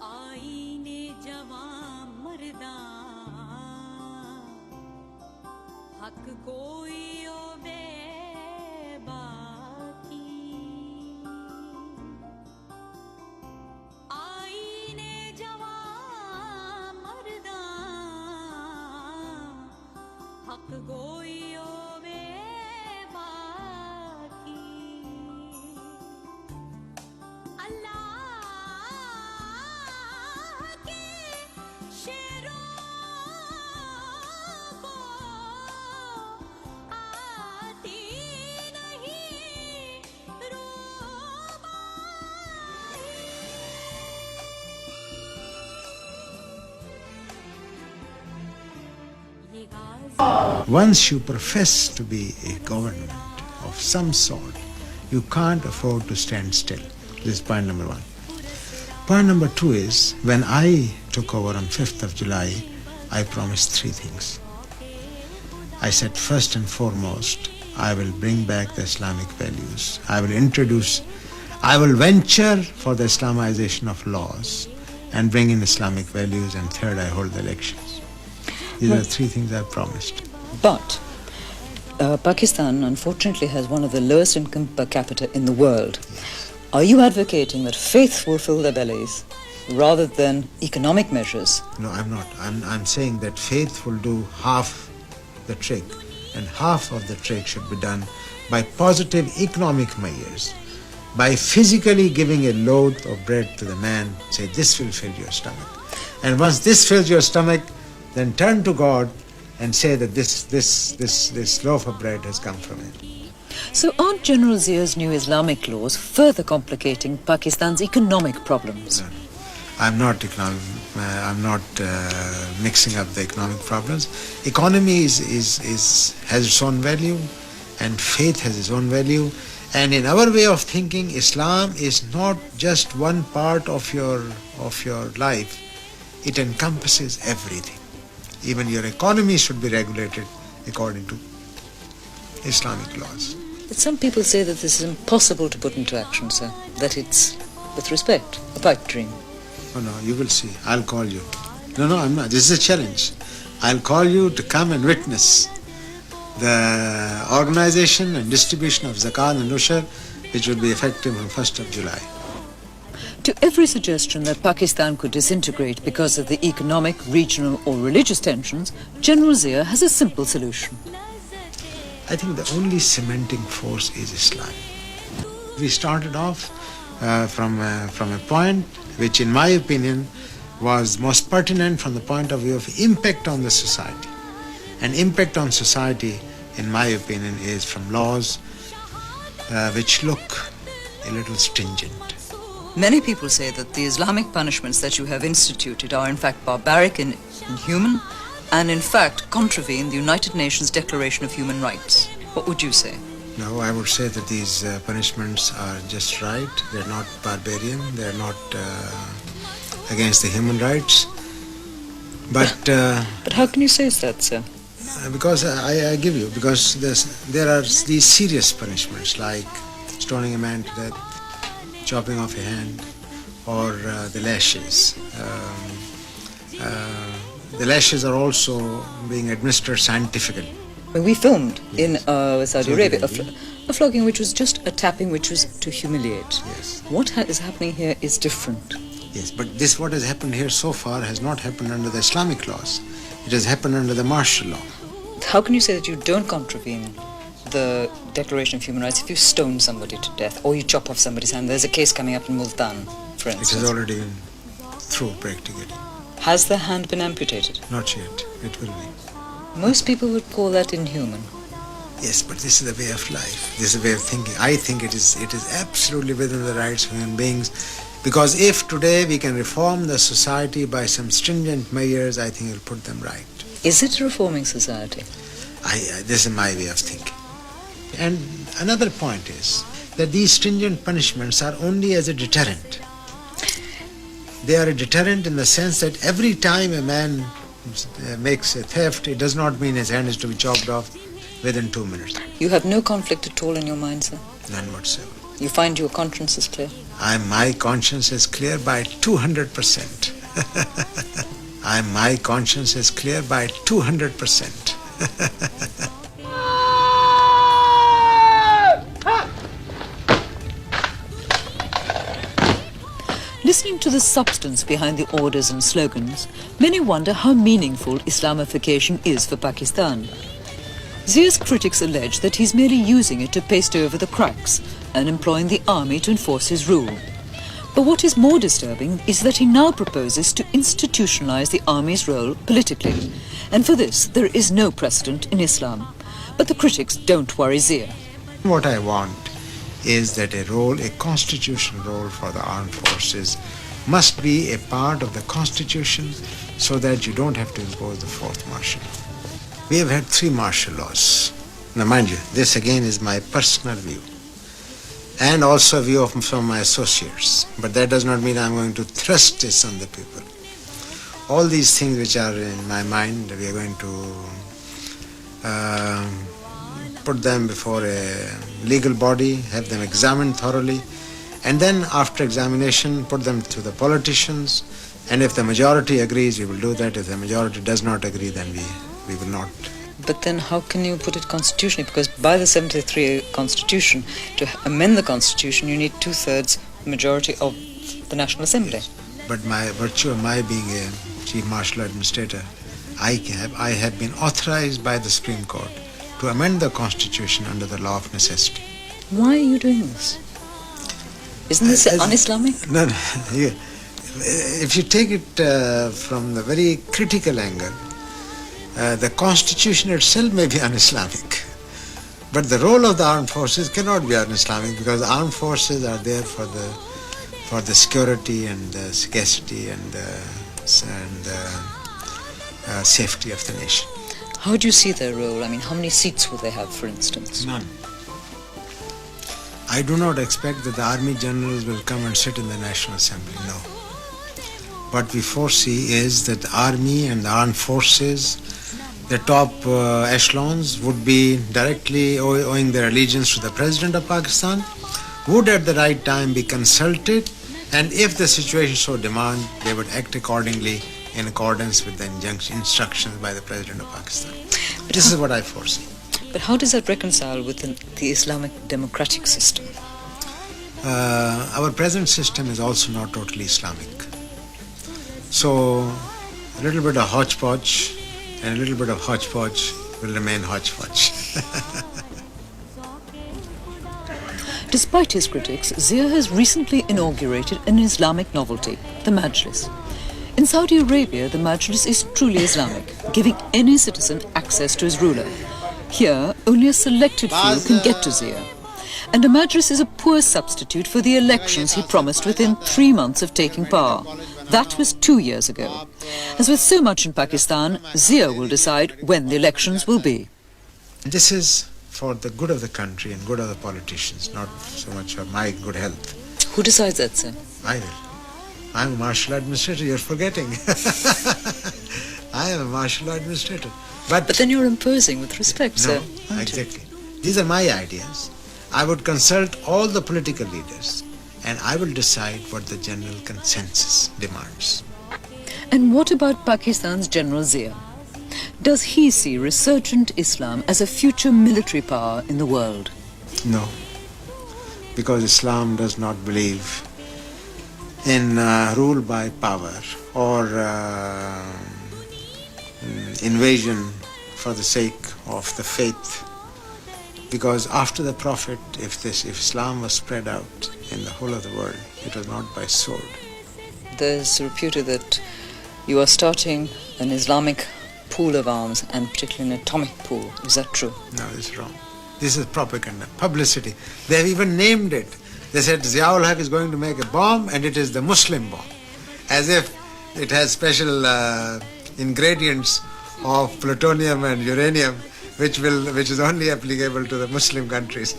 आईने जवां मर्दा हक कोई ओवे बाकी आईने जवां मर्दा हक कोई ओवे बाकी अल्लाह Once you profess to be a government of some sort, you can't afford to stand still. This is point number one. Point number two is, when I took over on 5th of July, I promised three things. I said, first and foremost, I will bring back the Islamic values. I will venture for the Islamization of laws and bring in Islamic values, and third, I hold the elections. These are the three things I promised. But Pakistan, unfortunately, has one of the lowest income per capita in the world. Yes. Are you advocating that faith will fill their bellies rather than economic measures? No, I'm not. I'm saying that faith will do half the trick, and half of the trick should be done by positive economic measures, by physically giving a load of bread to the man, say, this will fill your stomach. And once this fills your stomach, then turn to God and say that this loaf of bread has come from Him. So aren't General Zia's new Islamic laws further complicating Pakistan's economic problems? No. I'm not mixing up the economic problems. Economy has its own value, and faith has its own value. And in our way of thinking, Islam is not just one part of your life. It encompasses everything. Even your economy should be regulated according to Islamic laws. But some people say that this is impossible to put into action, sir. That it's, with respect, a pipe dream. Oh no, you will see. I'll call you. No, I'm not. This is a challenge. I'll call you to come and witness the organization and distribution of zakat and ushur, which will be effective on 1st of July. To every suggestion that Pakistan could disintegrate because of the economic, regional or religious tensions, General Zia has a simple solution. I think the only cementing force is Islam. We started off from a point which, in my opinion, was most pertinent from the point of view of impact on the society. And impact on society, in my opinion, is from laws which look a little stringent. Many people say that the Islamic punishments that you have instituted are in fact barbaric and inhuman, and in fact contravene the United Nations Declaration of Human Rights. What would you say? No, I would say that these punishments are just right. They're not barbarian. They're not against the human rights. But how can you say that, sir? Because I give you, because there are these serious punishments like stoning a man to death, chopping off a hand, or the lashes. The lashes are also being administered scientifically. We filmed in Yes. Saudi Arabia a flogging which was just a tapping which was to humiliate. Yes. What is happening here is different. Yes, but what has happened here so far has not happened under the Islamic laws. It has happened under the martial law. How can you say that you don't contravene the Declaration of Human Rights if you stone somebody to death or you chop off somebody's hand? There's a case coming up in Multan, for It instance. has already been through practically. Has the hand been amputated? Not yet. It will be. Most people would call that inhuman. Yes, but this is the way of life. This is the way of thinking. I think it is absolutely within the rights of human beings. Because if today we can reform the society by some stringent measures, I think it will put them right. Is it a reforming society? This is my way of thinking. And another point is that these stringent punishments are only as a deterrent. They are a deterrent in the sense that every time a man makes a theft, it does not mean his hand is to be chopped off within 2 minutes. You have no conflict at all in your mind, sir? None whatsoever. You find your conscience is clear? My conscience is clear by 200%. My conscience is clear by 200%. Listening to the substance behind the orders and slogans, many wonder how meaningful Islamification is for Pakistan. Zia's critics allege that he's merely using it to paste over the cracks and employing the army to enforce his rule. But what is more disturbing is that he now proposes to institutionalize the army's role politically. And for this, there is no precedent in Islam. But the critics don't worry Zia. What I want is that a constitutional role for the armed forces must be a part of the constitution so that you don't have to impose the fourth martial law. We have had 3 martial laws. Now mind you, this again is my personal view and also a view of some of my associates. But that does not mean I'm going to thrust this on the people. All these things which are in my mind, we are going to put them before a legal body, have them examined thoroughly, and then after examination put them to the politicians, and if the majority agrees we will do that. If the majority does not agree, then we will not. But then how can you put it constitutionally? Because by the 73 Constitution, to amend the Constitution, you need 2/3 majority of the National Assembly. Yes. But by virtue of my being a Chief Martial Administrator, I have been authorized by the Supreme Court to amend the Constitution under the law of necessity. Why are you doing this? Isn't this un-Islamic? No. If you take it from the very critical angle, the Constitution itself may be un-Islamic. But the role of the armed forces cannot be un-Islamic, because the armed forces are there for the security and the sagacity and safety of the nation. How do you see their role? I mean, how many seats will they have, for instance? None. I do not expect that the army generals will come and sit in the National Assembly, no. What we foresee is that the army and the armed forces, the top echelons, would be directly owing their allegiance to the President of Pakistan, would at the right time be consulted, and if the situation so demand, they would act accordingly in accordance with the instructions by the President of Pakistan. This is what I foresee. But how does that reconcile with the Islamic democratic system? Our present system is also not totally Islamic. So a little bit of hodgepodge and a little bit of hodgepodge will remain hodgepodge. Despite his critics, Zia has recently inaugurated an Islamic novelty, the Majlis. In Saudi Arabia, the Majlis is truly Islamic, giving any citizen access to his ruler. Here, only a selected few can get to Zia. And the Majlis is a poor substitute for the elections he promised within 3 months of taking power. That was 2 years ago. As with so much in Pakistan, Zia will decide when the elections will be. This is for the good of the country and good of the politicians, not so much for my good health. Who decides that, sir? I will. I'm a martial administrator, you're forgetting. I am a martial administrator. But then you're imposing with respect, sir. No, exactly. These are my ideas. I would consult all the political leaders and I will decide what the general consensus demands. And what about Pakistan's General Zia? Does he see resurgent Islam as a future military power in the world? No, because Islam does not believe in rule by power or invasion for the sake of the faith. Because after the Prophet, if Islam was spread out in the whole of the world, it was not by sword. There's reputed that you are starting an Islamic pool of arms, and particularly an atomic pool. Is that true? No, this is wrong. This is propaganda, publicity. They have even named it. They said Ziaul Haq is going to make a bomb and it is the Muslim bomb. As if it has special ingredients of plutonium and uranium which is only applicable to the Muslim countries.